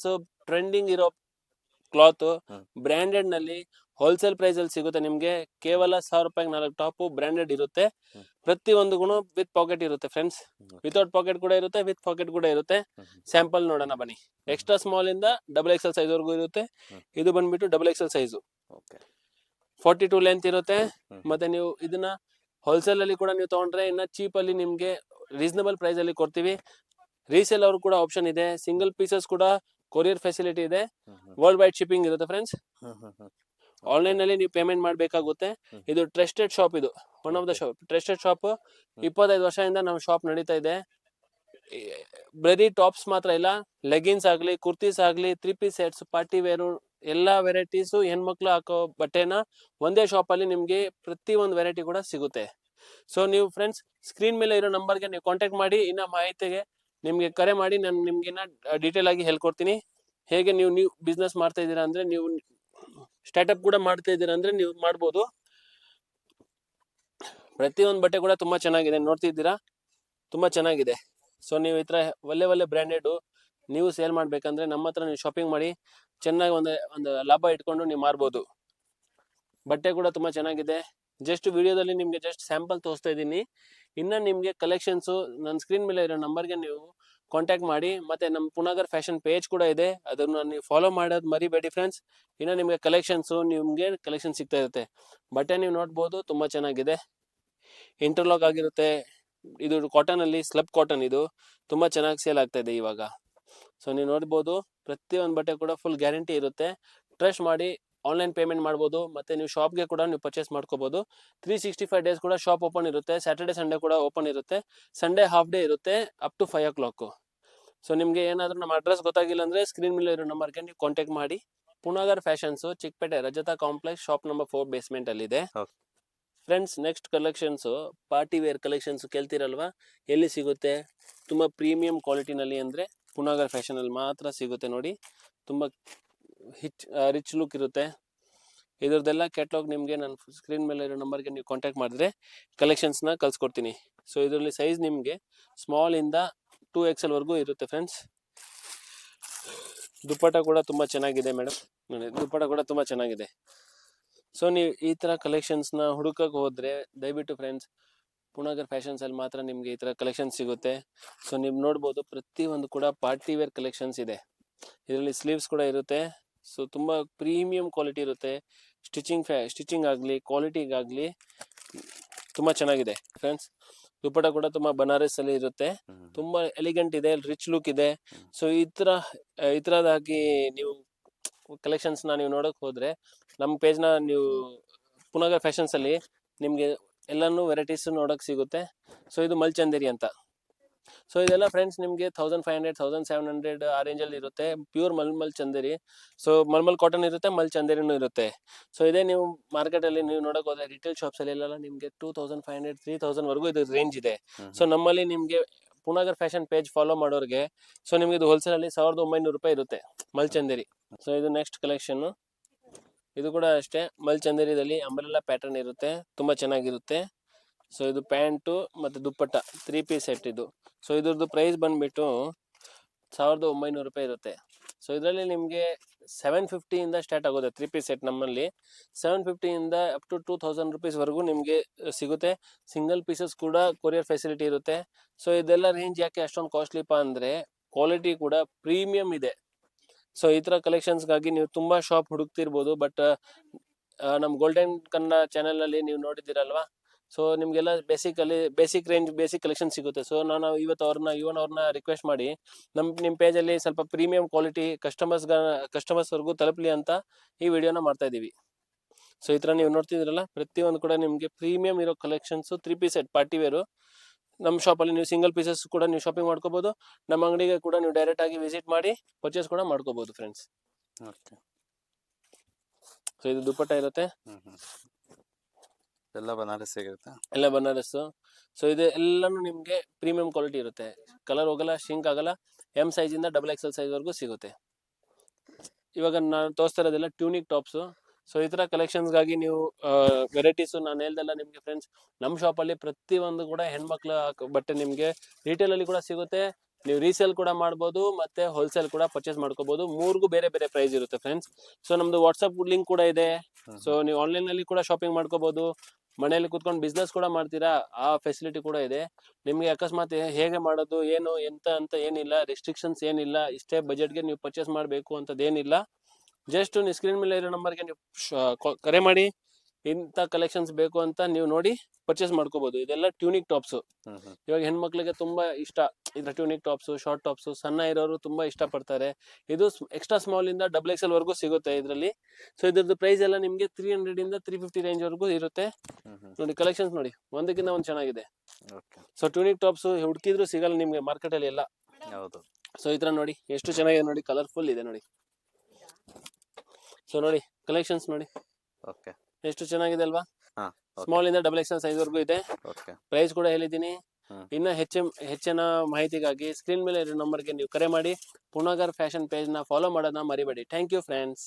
So trending ಇರೋ cloth branded ನಲ್ಲಿ wholesale price ಅಲ್ಲಿ ಸಿಗುತ್ತೆ ನಿಮ್ಗೆ. ಕೇವಲ 1000 ರೂಪಾಯಿಗೆ 4 ಟಾಪ್ ಬ್ರಾಂಡೆಡ್ ಇರುತ್ತೆ. ಪ್ರತಿ ಒಂದು ವಿತ್ ಪಾಕೆಟ್ ಇರುತ್ತೆ ಫ್ರೆಂಡ್ಸ್. ವಿತೌಟ್ ಪಾಕೆಟ್ ಕೂಡ ಇರುತ್ತೆ, ವಿತ್ ಪಾಕೆಟ್ ಕೂಡ ಇರುತ್ತೆ. ಸ್ಯಾಂಪಲ್ ನೋಡೋಣ ಬನ್ನಿ. ಎಕ್ಸ್ಟ್ರಾ ಸ್ಮಾಲ್ ಇಂದ XXL ಸೈಜ್ ವರೆಗೂ ಇರುತ್ತೆ. ಇದು ಬಂದ್ಬಿಟ್ಟು XXL ಸೈಜು. 42 ಲೆಂತ್ ಇರುತ್ತೆ. ಮತ್ತೆ ನೀವು ಇದನ್ನ ಹೋಲ್ಸೇಲ್ ಅಲ್ಲಿ ಕೂಡ ನೀವು ತಗೊಂಡ್ರೆ ಇನ್ನ ಚೀಪ್ ಅಲ್ಲಿ ನಿಮ್ಗೆ ರೀಸನಬಲ್ ಪ್ರೈಸ್ ಅಲ್ಲಿ ಕೊಡ್ತೀವಿ. ರೀಸೇಲ್ ಅವ್ರು ಕೂಡ ಆಪ್ಷನ್ ಇದೆ. ಸಿಂಗಲ್ ಪೀಸಸ್ ಕೂಡ ಕೊರಿಯರ್ ಫೆಸಿಲಿಟಿ ಇದೆ. ವರ್ಲ್ಡ್ ವೈಡ್ ಶಿಪ್ಪಿಂಗ್ ಇರುತ್ತೆ ಫ್ರೆಂಡ್ಸ್. ಆನ್ಲೈನ್ ನಲ್ಲಿ ನೀವು ಪೇಮೆಂಟ್ ಮಾಡ್ಬೇಕಾಗುತ್ತೆ. ಇದು ಟ್ರಸ್ಟೆಡ್ ಶಾಪ್. ಇದು one of the shop, trusted shop. 25 ವರ್ಷದಿಂದ ನಮ್ಮ ಶಾಪ್ ನಡೀತಾ ಇದೆ. ಬರೀ ಟಾಪ್ಸ್ ಮಾತ್ರ ಇಲ್ಲ, ಲೆಗಿನ್ಸ್ ಆಗ್ಲಿ, ಕುರ್ತೀಸ್ ಆಗ್ಲಿ, 3 ಪೀಸ್ ಸೆಟ್ಸ್, ಪಾರ್ಟಿ ವೇರು, ಎಲ್ಲಾ ವೆರೈಟೀಸ್ ಹೆಣ್ಮಕ್ಳು ಹಾಕೋ ಬಟ್ಟೆನ ಒಂದೇ ಶಾಪ್ ಅಲ್ಲಿ ನಿಮ್ಗೆ ಪ್ರತಿ ಒಂದು ವೆರೈಟಿ ಕೂಡ ಸಿಗುತ್ತೆ. ಸೊ ನೀವು ಫ್ರೆಂಡ್ಸ್ ಸ್ಕ್ರೀನ್ ಮೇಲೆ ಇರೋ ನಂಬರ್ಗೆ ನೀವು ಕಾಂಟ್ಯಾಕ್ಟ್ ಮಾಡಿ ಇನ್ನ ಮಾಹಿತಿಗೆ ನಿಮ್ಗೆ ಕರೆ ಮಾಡಿ ನಾನು ನಿಮ್ಗೆ ಡೀಟೇಲ್ ಆಗಿ ಹೇಳ್ಕೊಡ್ತೀನಿ. ಹೇಗೆ ನೀವು ಬಿಸ್ನೆಸ್ ಮಾಡ್ತಾ ಇದ್ದೀರಾ ಅಂದ್ರೆ, ನೀವು ಸ್ಟಾರ್ಟ್ಅಪ್ ಕೂಡ ಮಾಡ್ತಾ ಇದ್ದೀರಾ ಅಂದ್ರೆ ನೀವು ಮಾಡ್ಬೋದು. ಪ್ರತಿಯೊಂದು ಬಟ್ಟೆ ಕೂಡ ತುಂಬಾ ಚೆನ್ನಾಗಿದೆ, ನೋಡ್ತಿದ್ದೀರಾ, ತುಂಬಾ ಚೆನ್ನಾಗಿದೆ. ಸೊ ನೀವು ಈ ತರ ಒಳ್ಳೆ ಬ್ರ್ಯಾಂಡೆಡ್ ನೀವು ಸೇಲ್ ಮಾಡ್ಬೇಕಂದ್ರೆ ನಮ್ಮ ಹತ್ರ ನೀವು ಶಾಪಿಂಗ್ ಮಾಡಿ ಚೆನ್ನಾಗಿ ಒಂದು ಲಾಭ ಇಟ್ಕೊಂಡು ನೀವು ಮಾರ್ಬೋದು. ಬಟ್ಟೆ ಕೂಡ ತುಂಬಾ ಚೆನ್ನಾಗಿದೆ. ಜಸ್ಟ್ ವಿಡಿಯೋದಲ್ಲಿ ನಿಮ್ಗೆ ಜಸ್ಟ್ ಸ್ಯಾಂಪಲ್ ತೋರಿಸ್ತಾ ಇದ್ದೀನಿ. ಇನ್ನ ನಿಮ್ಗೆ ಕಲೆಕ್ಷನ್ಸ್ ನನ್ನ ಸ್ಕ್ರೀನ್ ಮೇಲೆ ಇರೋ ನಂಬರ್ಗೆ ನೀವು ಕಾಂಟ್ಯಾಕ್ಟ್ ಮಾಡಿ. ಮತ್ತೆ ನಮ್ಮ ಪುನಾಗರ್ ಫ್ಯಾಷನ್ ಪೇಜ್ ಕೂಡ ಇದೆ, ಅದನ್ನ ನೀವು ಫಾಲೋ ಮಾಡೋದು ಮರಿಬೇಡಿ ಫ್ರೆಂಡ್ಸ್. ಇನ್ನ ನಿಮ್ಗೆ ಕಲೆಕ್ಷನ್ ಸಿಗ್ತಾ ಇರುತ್ತೆ. ಬಟ್ಟೆ ನೀವು ನೋಡ್ಬೋದು, ತುಂಬಾ ಚೆನ್ನಾಗಿದೆ. ಇಂಟರ್ಲಾಕ್ ಆಗಿರುತ್ತೆ. ಇದು ಕಾಟನ್ ಅಲ್ಲಿ ಸ್ಲಬ್ ಕಾಟನ್, ಇದು ತುಂಬಾ ಚೆನ್ನಾಗಿ ಸೇಲ್ ಆಗ್ತಾ ಇದೆ ಇವಾಗ. ಸೊ ನೀವು ನೋಡ್ಬೋದು, ಪ್ರತಿಯೊಂದು ಬಟ್ಟೆ ಕೂಡ ಫುಲ್ ಗ್ಯಾರಂಟಿ ಇರುತ್ತೆ. ಟ್ರಸ್ಟ್ ಮಾಡಿ ಆನ್ಲೈನ್ ಪೇಮೆಂಟ್ ಮಾಡ್ಬೋದು. ಮತ್ತೆ ನೀವು ಶಾಪ್ಗೆ ಕೂಡ ನೀವು ಪರ್ಚೇಸ್ ಮಾಡ್ಕೋಬಹುದು. 365 ಡೇಸ್ ಕೂಡ ಶಾಪ್ ಓಪನ್ ಇರುತ್ತೆ. ಸ್ಯಾಟರ್ಡೆ ಸಂಡೇ ಕೂಡ ಓಪನ್ ಇರುತ್ತೆ. ಸಂಡೇ ಹಾಫ್ ಡೇ ಇರುತ್ತೆ ಅಪ್ ಟು 5 o'clock. ಸೊ ನಿಮ್ಗೆ ಏನಾದ್ರೂ ನಮ್ಮ ಅಡ್ರೆಸ್ ಗೊತ್ತಾಗಿಲ್ಲ ಅಂದ್ರೆ ಸ್ಕ್ರೀನ್ ಮೇಲೆ ಇರೋ ನಂಬರ್ಗೆ ನೀವು ಕಾಂಟ್ಯಾಕ್ಟ್ ಮಾಡಿ. Punagar fashions, Chickpet, Rajata complex, shop number 4 basement ಅಲ್ಲಿ ಇದೆ friends. Next collections party wear collections ಕೇಳ್ತಿರಲ್ವಾ, ಎಲ್ಲಿ ಸಿಗುತ್ತೆ? ತುಂಬಾ ಪ್ರೀಮಿಯಂ ಕ್ವಾಲಿಟಿನಲ್ಲಿ ಅಂದ್ರೆ ಪುನಾಗರ್ ಫ್ಯಾಷನ್ ಅಲ್ಲಿ ಮಾತ್ರ ಸಿಗುತ್ತೆ ನೋಡಿ. ತುಂಬಾ ರಿಚ್ ಲುಕ್ ಇರುತ್ತೆ. ಇದ್ರದ್ದೆಲ್ಲ ಕ್ಯಾಟ್ಲಾಗ್ ನಿಮ್ಗೆ ನಾನು ಸ್ಕ್ರೀನ್ ಮೇಲೆ ಇರೋ ನಂಬರ್ಗೆ ನೀವು ಕಾಂಟ್ಯಾಕ್ಟ್ ಮಾಡಿದ್ರೆ ಕಲೆಕ್ಷನ್ಸ್ನ ಕಳ್ಸಿಕೊಡ್ತೀನಿ. ಸೊ ಇದರಲ್ಲಿ ಸೈಜ್ ನಿಮಗೆ ಸ್ಮಾಲ್ ಇಂದ 2XL ವರೆಗೂ ಇರುತ್ತೆ ಫ್ರೆಂಡ್ಸ್. ದುಪ್ಪಟ್ಟ ಕೂಡ ತುಂಬಾ ಚೆನ್ನಾಗಿದೆ ಮೇಡಮ್, ನೋಡಿ ದುಪ್ಪಟ್ಟ ಕೂಡ ತುಂಬಾ ಚೆನ್ನಾಗಿದೆ. ಸೊ ನೀವು ಈ ತರ ಕಲೆಕ್ಷನ್ಸ್ನ ಹುಡುಕಕ್ಕೆ ಹೋದ್ರೆ ದಯವಿಟ್ಟು ಫ್ರೆಂಡ್ಸ್ ಪುನಾಗರ್ ಫ್ಯಾಷನ್ಸ್ ಅಲ್ಲಿ ಮಾತ್ರ ನಿಮ್ಗೆ ಈ ತರ ಕಲೆಕ್ಷನ್ ಸಿಗುತ್ತೆ. ಸೊ ನೀವು ನೋಡ್ಬೋದು, ಪ್ರತಿಯೊಂದು ಕೂಡ ಪಾರ್ಟಿ ವೇರ್ ಕಲೆಕ್ಷನ್ಸ್ ಇದೆ. ಇದರಲ್ಲಿ ಸ್ಲೀವ್ಸ್ ಕೂಡ ಇರುತ್ತೆ. ಸೊ ತುಂಬಾ ಪ್ರೀಮಿಯಂ ಕ್ವಾಲಿಟಿ ಇರುತ್ತೆ. ಸ್ಟಿಚಿಂಗ್ ಆಗಲಿ, ಕ್ವಾಲಿಟಿಗಾಗಲಿ ತುಂಬಾ ಚೆನ್ನಾಗಿದೆ ಫ್ರೆಂಡ್ಸ್. ದುಪ್ಪಟ್ಟ ಕೂಡ ತುಂಬಾ ಬನಾರಸ್ ಅಲ್ಲಿ ಇರುತ್ತೆ. ತುಂಬಾ ಎಲಿಗೆಂಟ್ ಇದೆ, ರಿಚ್ ಲುಕ್ ಇದೆ. ಸೊ ಈ ತರದಾಗಿ ನೀವು ಕಲೆಕ್ಷನ್ಸ್ ನೀವು ನೋಡಕ್ ಹೋದ್ರೆ ನಮ್ಮ ಪೇಜ್ ನ ನೀವು ಪುನಾಗರ್ ಫ್ಯಾಷನ್ಸ್ ಅಲ್ಲಿ ನಿಮ್ಗೆ ಎಲ್ಲಾನು ವೆರೈಟೀಸ್ ನೋಡಕ್ ಸಿಗುತ್ತೆ. ಸೊ ಇದು ಮಲ್ಚಂದೇರಿ ಅಂತ. ಸೊ ಇದೆಲ್ಲ ಫ್ರೆಂಡ್ಸ್ ನಿಮ್ಗೆ 1500 1700 ಆ ರೇಂಜ್ ಅಲ್ಲಿ ಇರುತ್ತೆ. Pure mulmul Chanderi. So mulmul cotton ಇರುತ್ತೆ, ಮಲ್ ಚಂದೇರಿನೂ ಇರುತ್ತೆ. ಸೊ ಇದೇ ನೀವು ಮಾರ್ಕೆಟ್ ಅಲ್ಲಿ ನೀವು ನೋಡಕ್ ಹೋದ್ರೆ ರಿಟೇಲ್ ಶಾಪ್ಸ್ ಅಲ್ಲಿ ಎಲ್ಲ ನಿಮ್ಗೆ 2500 3000 ವರೆಗೂ ಇದು ರೇಂಜ್ ಇದೆ. ಸೊ ನಮ್ಮಲ್ಲಿ ನಿಮ್ಗೆ ಪುನಾಗರ್ ಫ್ಯಾಷನ್ ಪೇಜ್ ಫಾಲೋ ಮಾಡೋರಿಗೆ ಸೊ ನಿಮ್ಗೆ ಇದು ಹೋಲ್ಸೇಲ್ ಅಲ್ಲಿ 1900 ರೂಪಾಯಿ ಇರುತ್ತೆ ಮಲ್ ಚಂದೇರಿ. ಸೊ ಇದು ನೆಕ್ಸ್ಟ್ ಕಲೆಕ್ಷನ್. ಇದು ಕೂಡ ಅಷ್ಟೇ ಮಲ್ ಚಂದೇರಿದಲ್ಲಿ ಅಂಬ್ರೆಲಾ ಪ್ಯಾಟರ್ನ್ ಇರುತ್ತೆ, ತುಂಬಾ ಚೆನ್ನಾಗಿರುತ್ತೆ. ಸೊ ಇದು ಪ್ಯಾಂಟು ಮತ್ತೆ ದುಪ್ಪಟ್ಟ 3 ಪೀಸ್ ಸೆಟ್ ಇದು. ಸೊ ಇದ್ರದ್ದು ಪ್ರೈಸ್ ಬಂದ್ಬಿಟ್ಟು 1900 ರೂಪಾಯಿ ಇರುತ್ತೆ. ಸೊ ಇದರಲ್ಲಿ ನಿಮಗೆ 750 ಇಂದ ಸ್ಟಾರ್ಟ್ ಆಗುತ್ತೆ 3 ಪೀಸ್ ಸೆಟ್. ನಮ್ಮಲ್ಲಿ 750 ಇಂದ ಅಪ್ ಟು 2000 ರುಪೀಸ್ ವರೆಗೂ ನಿಮಗೆ ಸಿಗುತ್ತೆ. ಸಿಂಗಲ್ ಪೀಸಸ್ ಕೂಡ ಕೊರಿಯರ್ ಫೆಸಿಲಿಟಿ ಇರುತ್ತೆ. ಸೊ ಇದೆಲ್ಲ ರೇಂಜ್ ಯಾಕೆ ಅಷ್ಟೊಂದು ಕಾಸ್ಟ್ಲಿಪ್ಪ ಅಂದ್ರೆ ಕ್ವಾಲಿಟಿ ಕೂಡ ಪ್ರೀಮಿಯಂ ಇದೆ. ಸೊ ಈ ತರ ಕಲೆಕ್ಷನ್ಸ್ಗಾಗಿ ನೀವು ತುಂಬಾ ಶಾಪ್ ಹುಡುಕ್ತಿರ್ಬೋದು. ಬಟ್ ನಮ್ಮ ಗೋಲ್ಡನ್ ಕನ್ನಡ ಚಾನೆಲ್ ಅಲ್ಲಿ ನೀವು ನೋಡಿದ್ದೀರಲ್ವಾ, ಸೊ ನಿಮ್ಗೆಲ್ಲ ಬೇಸಿಕ್ ರೇಂಜ್ ಬೇಸಿಕ್ ಕಲೆಕ್ಷನ್ ಸಿಗುತ್ತೆ. ಸೊ ನಾನು ಇವತ್ತು ಅವ್ರನ್ನ ರಿಕ್ವೆಸ್ಟ್ ಮಾಡಿ ನಿಮ್ಮ ಪೇಜಲ್ಲಿ ಸ್ವಲ್ಪ ಪ್ರೀಮಿಯಂ ಕ್ವಾಲಿಟಿ ಕಸ್ಟಮರ್ಸ್ ವರ್ಗೂ ತಲುಪಲಿ ಅಂತ ಈ ವಿಡಿಯೋನ ಮಾಡ್ತಾ ಇದೀವಿ. ಸೊ ಈ ತರ ನೀವು ನೋಡ್ತಿದ್ದೀರಲ್ಲ, ಪ್ರತಿಯೊಂದು ಕೂಡ ನಿಮ್ಗೆ ಪ್ರೀಮಿಯಂ ಇರೋ collections 3 piece set party wear ನಮ್ಮ ಶಾಪಲ್ಲಿ ನೀವು ಸಿಂಗಲ್ ಪೀಸಸ್ ಕೂಡ ನೀವು ಶಾಪಿಂಗ್ ಮಾಡ್ಕೋಬಹುದು. ನಮ್ಮ ಅಂಗಡಿಗೆ ಕೂಡ ನೀವು ಡೈರೆಕ್ಟ್ ಆಗಿ ವಿಸಿಟ್ ಮಾಡಿ ಪರ್ಚೇಸ್ ಕೂಡ ಮಾಡ್ಕೋಬಹುದು ಫ್ರೆಂಡ್ಸ್. ಸೊ ಇದು ದುಪ್ಪಟ್ಟ ಇರುತ್ತೆ, ಎಲ್ಲ ಬನಾರಸ್ ಆಗಿರುತ್ತೆ, ಎಲ್ಲ ಬನಾರಸ್. ಸೊ ಇದು ಎಲ್ಲಾನು ನಿಮ್ಗೆ ಪ್ರೀಮಿಯಂ ಕ್ವಾಲಿಟಿ ಇರುತ್ತೆ. ಕಲರ್ ಹೋಗಲ್ಲ, ಶಿಂಕ್ ಆಗಲ್ಲ. M ಸೈಜ್ ಇಂದ XXL ಸೈಜ್ ವರೆಗೂ ಸಿಗುತ್ತೆ. ಇವಾಗ ನಾನು ತೋರಿಸ್ತಾ ಇರೋದೆಲ್ಲ ಟ್ಯೂನಿಕ್ ಟಾಪ್ಸ್. ಸೊ ಈ ತರ ಕಲೆಕ್ಷನ್ಸ್ಗಾಗಿ ನೀವು ವೆರೈಟೀಸ್ ನಾನು ಹೇಳ್ದಲ್ಲ ನಿಮ್ಗೆ ಫ್ರೆಂಡ್ಸ್, ನಮ್ಮ ಶಾಪಲ್ಲಿ ಪ್ರತಿಯೊಂದು ಕೂಡ ಹೆಣ್ಮಕ್ಳ ಬಟ್ಟೆ ನಿಮ್ಗೆ ರಿಟೇಲ್ ಅಲ್ಲಿ ಕೂಡ ಸಿಗುತ್ತೆ, ನೀವು ರೀಸೇಲ್ ಕೂಡ ಮಾಡ್ಬೋದು ಮತ್ತೆ ಹೋಲ್ಸೇಲ್ ಕೂಡ ಪರ್ಚೇಸ್ ಮಾಡ್ಕೋಬಹುದು. ಮೂರ್ಗೂ ಬೇರೆ ಬೇರೆ ಪ್ರೈಸ್ ಇರುತ್ತೆ ಫ್ರೆಂಡ್ಸ್. ಸೊ ನಮ್ದು ವಾಟ್ಸ್ಆಪ್ ಲಿಂಕ್ ಕೂಡ ಇದೆ. ಸೊ ನೀವು ಆನ್ಲೈನ್ ಅಲ್ಲಿ ಕೂಡ ಶಾಪಿಂಗ್ ಮಾಡ್ಕೋಬಹುದು. ಮನೆಯಲ್ಲಿ ಕುತ್ಕೊಂಡು ಬಿಸ್ನೆಸ್ ಕೂಡ ಮಾಡ್ತೀರಾ, ಆ ಫೆಸಿಲಿಟಿ ಕೂಡ ಇದೆ. ನಿಮ್ಗೆ ಅಕಸ್ಮಾತ್ ಹೇಗೆ ಮಾಡೋದು ಏನು ಎಂತ ಅಂತ ಏನಿಲ್ಲ, ರೆಸ್ಟ್ರಿಕ್ಷನ್ಸ್ ಏನಿಲ್ಲ, ಇಷ್ಟೇ ಬಜೆಟ್ಗೆ ನೀವು ಪರ್ಚೇಸ್ ಮಾಡಬೇಕು ಅಂತದ್ ಏನಿಲ್ಲ. ಜಸ್ಟ್ ನೀವು ಸ್ಕ್ರೀನ್ ಮೇಲೆ ಇರೋ ನಂಬರ್ಗೆ ನೀವು ಕರೆ ಮಾಡಿ, ಇಂಥ ಕಲೆಕ್ಷನ್ಸ್ ಬೇಕು ಅಂತ ನೀವು ನೋಡಿ ಪರ್ಚೇಸ್ ಮಾಡ್ಕೋಬಹುದು. ಇದೆಲ್ಲ ಟ್ಯೂನಿಕ್ ಟಾಪ್ಸ್. ಇವಾಗ ಹೆಣ್ಮಕ್ಳಿಗೆ ತುಂಬಾ ಇಷ್ಟ ಇದ್ರ ಟ್ಯೂನಿಕ್ ಟಾಪ್ಸ್, ಶಾರ್ಟ್ ಟಾಪ್ಸ್. ಸಣ್ಣ ಇರೋರು ತುಂಬಾ ಇಷ್ಟ ಪಡ್ತಾರೆ. ಇದು ಎಕ್ಸ್ಟ್ರಾ ಸ್ಮಾಲ್ ಇಂದ XXL ವರೆಗೂ ಸಿಗುತ್ತೆ ಇದರಲ್ಲಿ. ಸೊ ಇದ್ರದ್ದು ಪ್ರೈಸ್ ಎಲ್ಲ ನಿಮ್ಗೆ 300 ಇಂದ 350 ರೇಂಜ್ ವರೆಗೂ ಇರುತ್ತೆ. ನೋಡಿ ಕಲೆಕ್ಷನ್ಸ್ ನೋಡಿ, ಒಂದಕ್ಕಿಂತ ಒಂದು ಚೆನ್ನಾಗಿದೆ. ಸೊ ಟ್ಯೂನಿಕ್ ಟಾಪ್ಸ್ ಹುಡುಕಿದ್ರು ಸಿಗಲ್ಲ ನಿಮ್ಗೆ ಮಾರ್ಕೆಟ್ ಅಲ್ಲಿ ಎಲ್ಲ. ಹೌದು. ಸೊ ಈ ತರ ನೋಡಿ ಎಷ್ಟು ಚೆನ್ನಾಗಿದೆ ನೋಡಿ, ಕಲರ್ಫುಲ್ ಇದೆ ನೋಡಿ. ಸೊ ನೋಡಿ ಕಲೆಕ್ಷನ್ಸ್ ನೋಡಿ ಓಕೆ. ಎಷ್ಟು ಚೆನ್ನಾಗಿದೆ ಅಲ್ವಾ. ಹಾ. ಸ್ಮಾಲ್ ಇಂದ XXL ಸೈಜ್ ವರೆಗೂ ಇದೆ. ಓಕೆ. ಪ್ರೈಸ್ ಕೂಡ ಹೇಳಿದ್ದೀನಿ. ಇನ್ನ ಹೆಚ್ಚಿನ ಮಾಹಿತಿಗಾಗಿ ಸ್ಕ್ರೀನ್ ಮೇಲೆ ಇರೋ ನಂಬರ್ಗೆ ನೀವು ಕರೆ ಮಾಡಿ. ಪುಣಾಗರ್ ಫ್ಯಾಷನ್ ಪೇಜ್ ನ ಫಾಲೋ ಮಾಡೋದನ್ನ ಮರಿಬೇಡಿ. Thank you friends.